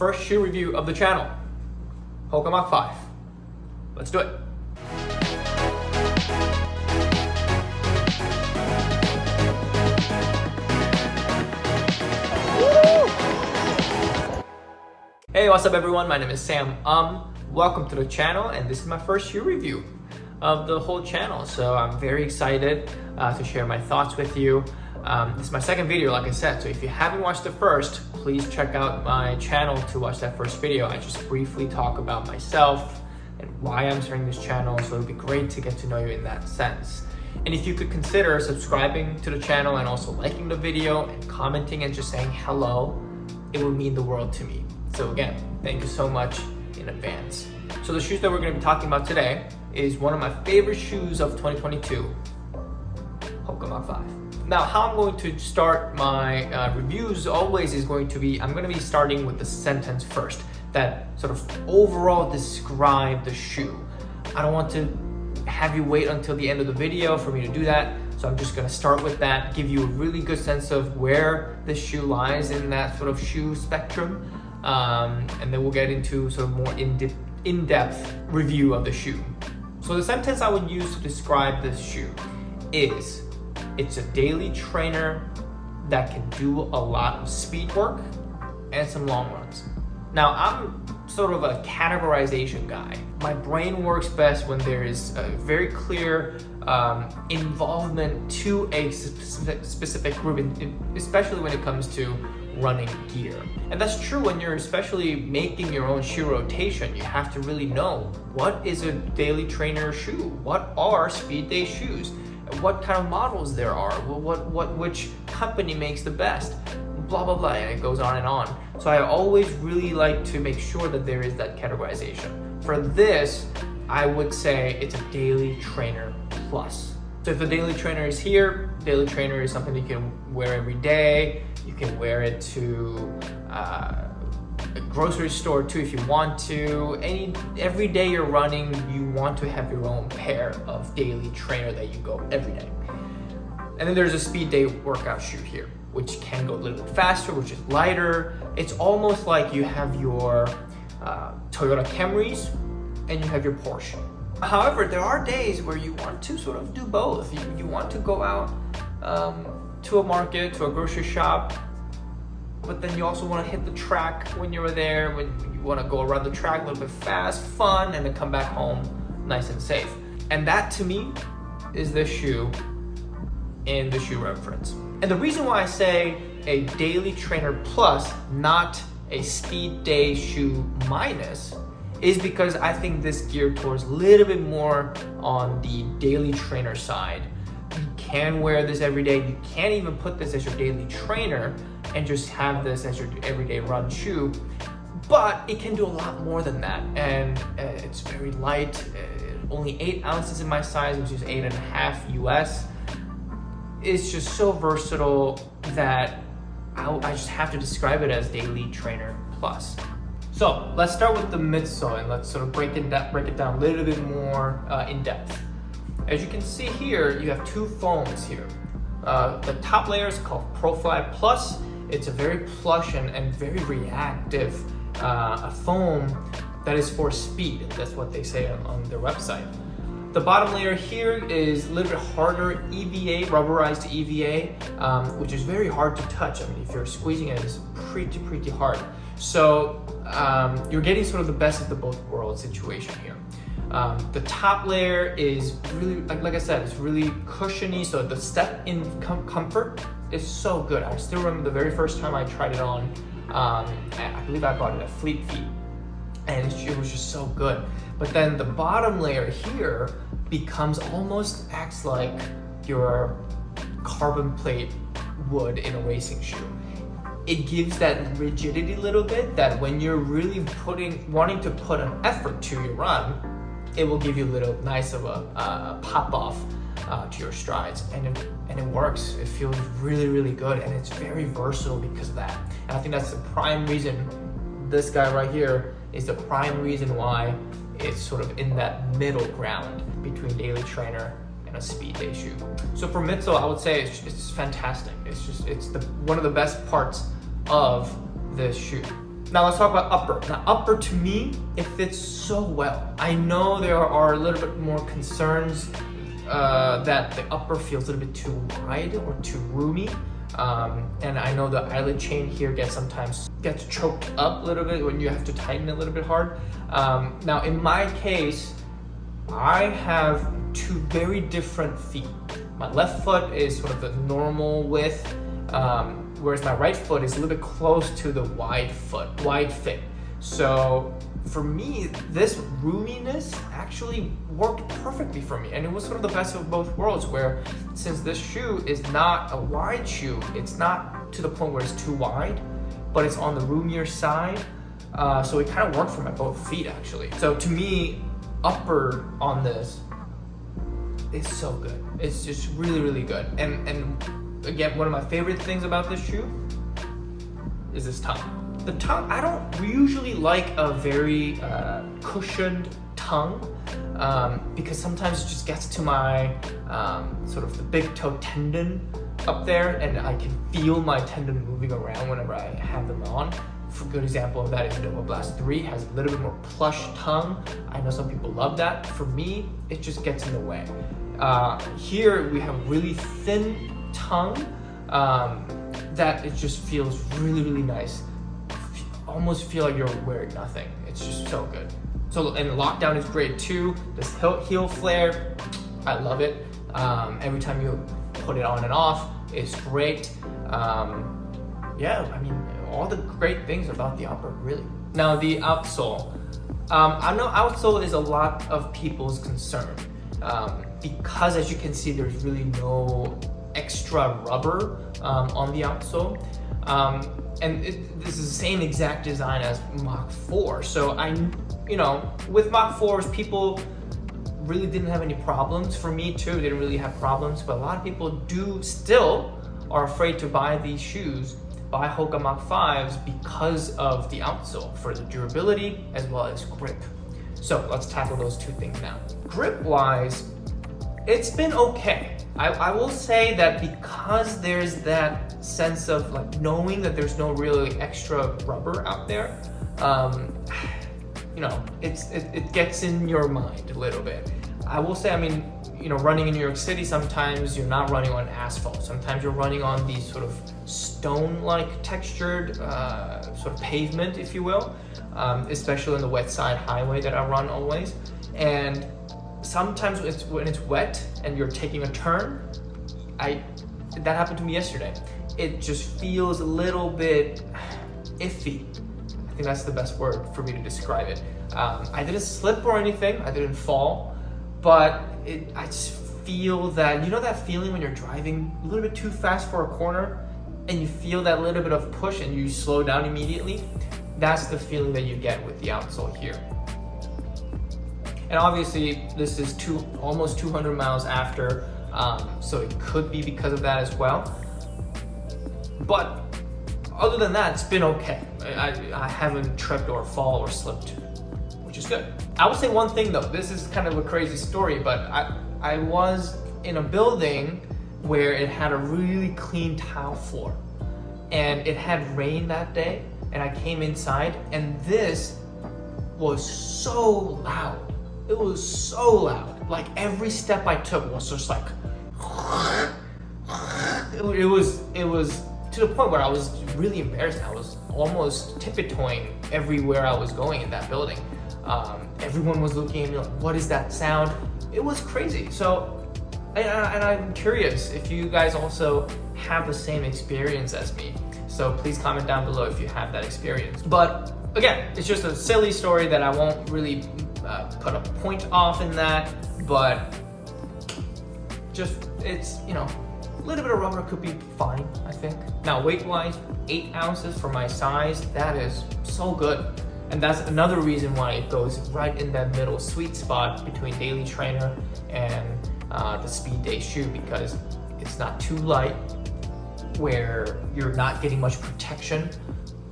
First shoe review of the channel, Hoka Mach 5. Let's do it. Hey, what's up everyone? My name is Sam. Welcome to the channel, and this is my first shoe review of the whole channel. So I'm very excited to share my thoughts with you. This is my second video, like I said, so if you haven't watched the first, please check out my channel to watch that first video. I just briefly talk about myself and why I'm starting this channel, so it'd be great to get to know you in that sense. And if you could consider subscribing to the channel and also liking the video and commenting and just saying hello, it would mean the world to me. So again, thank you so much in advance. So the shoes that we're going to be talking about today is one of my favorite shoes of 2022, Hoka Mach 5. Now, how I'm going to start my reviews always is going to be, I'm going to be starting with the sentence first that sort of overall describe the shoe. I don't want to have you wait until the end of the video for me to do that. So I'm just going to start with that, give you a really good sense of where the shoe lies in that sort of shoe spectrum. And then we'll get into sort of more in-depth review of the shoe. So the sentence I would use to describe this shoe is, it's a daily trainer that can do a lot of speed work and some long runs. Now, I'm sort of a categorization guy. My brain works best when there is a very clear involvement to a specific group, especially when it comes to running gear. And that's true when you're especially making your own shoe rotation. You have to really know, what is a daily trainer shoe? What are speed day shoes? What kind of models there are? Which company makes the best? Blah, blah, blah, and it goes on and on. So I always really like to make sure that there is that categorization. For this, I would say it's a daily trainer plus. So if the daily trainer is here, daily trainer is something you can wear every day. You can wear it to a grocery store too if you want to. Every day you're running, you want to have your own pair of daily trainer that you go every day. And then there's a speed day workout shoe here, which can go a little bit faster, which is lighter. It's almost like you have your Toyota Camrys and you have your Porsche. However, there are days where you want to sort of do both. You want to go out to a market, to a grocery shop, but then you also want to hit the track when you're there, when you want to go around the track a little bit fast, fun, and then come back home nice and safe. And that to me is the shoe in the shoe reference. And the reason why I say a daily trainer plus, not a speed day shoe minus, is because I think this geared towards a little bit more on the daily trainer side. You can wear this every day. You can't even put this as your daily trainer and just have this as your everyday run shoe, but it can do a lot more than that. And it's very light, only 8 ounces in my size, which is 8.5 US. It's just so versatile that I just have to describe it as daily trainer plus. So let's start with the midsole and let's sort of break it down a little bit more in depth. As you can see here, you have two foams here. The top layer is called Profile Plus. It's a very plush and very reactive foam that is for speed. That's what they say on their website. The bottom layer here is a little bit harder EVA, rubberized EVA, which is very hard to touch. I mean, if you're squeezing it, it's pretty hard. So you're getting sort of the best of the both worlds situation here. The top layer is really, like I said, it's really cushiony, so the step in comfort is so good. I still remember the very first time I tried it on, I believe I bought it at Fleet Feet, and it was just so good. But then the bottom layer here acts like your carbon plate would in a racing shoe. It gives that rigidity a little bit that when you're really wanting to put an effort to your run, it will give you a little nice of a pop off to your strides, and it works. It feels really good, and it's very versatile because of that. And I think that's the prime reason. This guy right here is the prime reason why it's sort of in that middle ground between daily trainer and a speed day shoe. So for midsole, I would say it's fantastic. It's one of the best parts of this shoe. Now let's talk about upper. Now upper, to me, it fits so well. I know there are a little bit more concerns that the upper feels a little bit too wide or too roomy. And I know the eyelid chain here sometimes gets choked up a little bit when you have to tighten it a little bit hard. Now in my case, I have two very different feet. My left foot is sort of the normal width, whereas my right foot is a little bit close to the wide fit. So for me, this roominess actually worked perfectly for me, and it was sort of the best of both worlds, where since this shoe is not a wide shoe, it's not to the point where it's too wide, but it's on the roomier side, so it kind of worked for my both feet actually. So to me, upper on this is so good. It's just really, really good. And again, one of my favorite things about this shoe is this tongue. The tongue, I don't usually like a very cushioned tongue because sometimes it just gets to my sort of the big toe tendon up there, and I can feel my tendon moving around whenever I have them on. A good example of that is Nova Blast 3 has a little bit more plush tongue. I know some people love that. For me, it just gets in the way. Here we have really thin tongue that it just feels really, really nice. Almost feel like you're wearing nothing. It's just so good. So, and lockdown is great too. This heel flare, I love it. Every time you put it on and off, it's great. Yeah, I mean, all the great things about the upper, really. Now the outsole. I know outsole is a lot of people's concern because, as you can see, there's really no extra rubber on the outsole. And this is the same exact design as Mach 4. So with Mach 4s, people really didn't have any problems. For me too, didn't really have problems, but a lot of people are afraid to buy these shoes, buy Hoka Mach 5s because of the outsole, for the durability as well as grip. So let's tackle those two things now. Grip-wise, it's been okay. I will say that because there's that sense of like knowing that there's no really extra rubber out there, it gets in your mind a little bit. I will say, I mean, running in New York City, sometimes you're not running on asphalt. Sometimes you're running on these sort of stone-like textured sort of pavement, if you will, especially in the wet side highway that I run always. And sometimes when it's wet and you're taking a turn, that happened to me yesterday. It just feels a little bit iffy. I think that's the best word for me to describe it. I didn't slip or anything, I didn't fall, but I just feel that, that feeling when you're driving a little bit too fast for a corner and you feel that little bit of push and you slow down immediately? That's the feeling that you get with the outsole here. And obviously this is almost 200 miles after, so it could be because of that as well. But other than that, it's been okay. I haven't tripped or fall or slipped, which is good. I will say one thing though, this is kind of a crazy story, but I was in a building where it had a really clean tile floor, and it had rain that day, and I came inside and this was so loud. It was so loud. Like every step I took was just like, it was to the point where I was really embarrassed. I was almost tiptoeing everywhere I was going in that building. Everyone was looking at me like, what is that sound? It was crazy. So, and I'm curious if you guys also have the same experience as me. So please comment down below if you have that experience. But again, it's just a silly story that I won't really put a point off in that, but just, it's, a little bit of rubber could be fine, I think. Now weight-wise, 8 ounces for my size, that is so good. And that's another reason why it goes right in that middle sweet spot between daily trainer and the speed day shoe, because it's not too light where you're not getting much protection,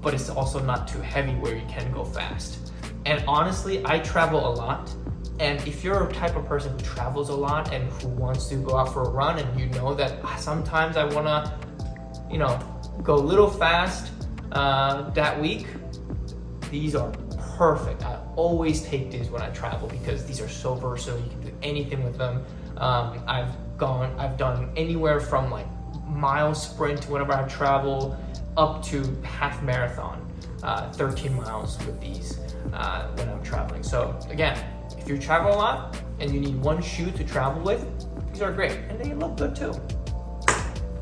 but it's also not too heavy where you can go fast. And honestly, I travel a lot. And if you're a type of person who travels a lot and who wants to go out for a run, and you know that sometimes I wanna, go a little fast that week, these are perfect. I always take these when I travel because these are so versatile. You can do anything with them. I've done anywhere from like mile sprint whenever I travel up to half marathon, 13 miles with these when I'm traveling. So again, if you travel a lot and you need one shoe to travel with, these are great, and they look good too.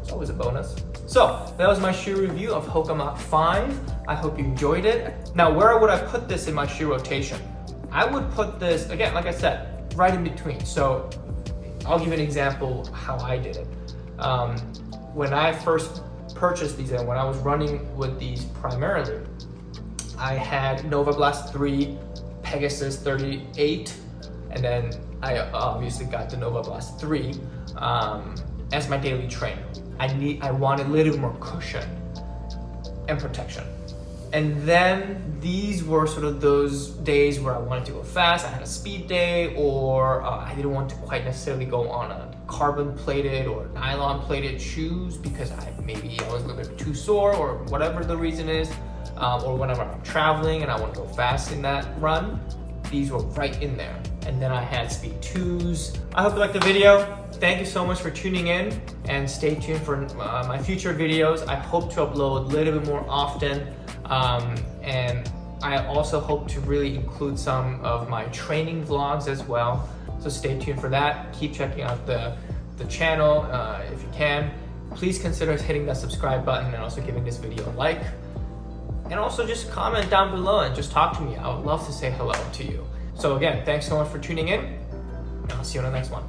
It's always a bonus. So that was my shoe review of Hoka Mach 5. I hope you enjoyed it. Now, where would I put this in my shoe rotation? I would put this, again, like I said, right in between. So I'll give you an example how I did it. When I first purchased these and when I was running with these primarily, I had Nova Blast 3, Pegasus 38, and then I obviously got the Nova Blast 3 as my daily trainer. I wanted a little more cushion and protection. And then these were sort of those days where I wanted to go fast. I had a speed day, or I didn't want to quite necessarily go on a carbon plated or nylon plated shoes because maybe I was a little bit too sore or whatever the reason is, or whenever I'm traveling and I want to go fast in that run, these were right in there. And then I had speed 2s. I hope you liked the video. Thank you so much for tuning in, and stay tuned for my future videos. I hope to upload a little bit more often, and I also hope to really include some of my training vlogs as well. So stay tuned for that. Keep checking out the channel if you can. Please consider hitting that subscribe button and also giving this video a like. And also just comment down below and just talk to me. I would love to say hello to you. So again, thanks so much for tuning in, and I'll see you on the next one.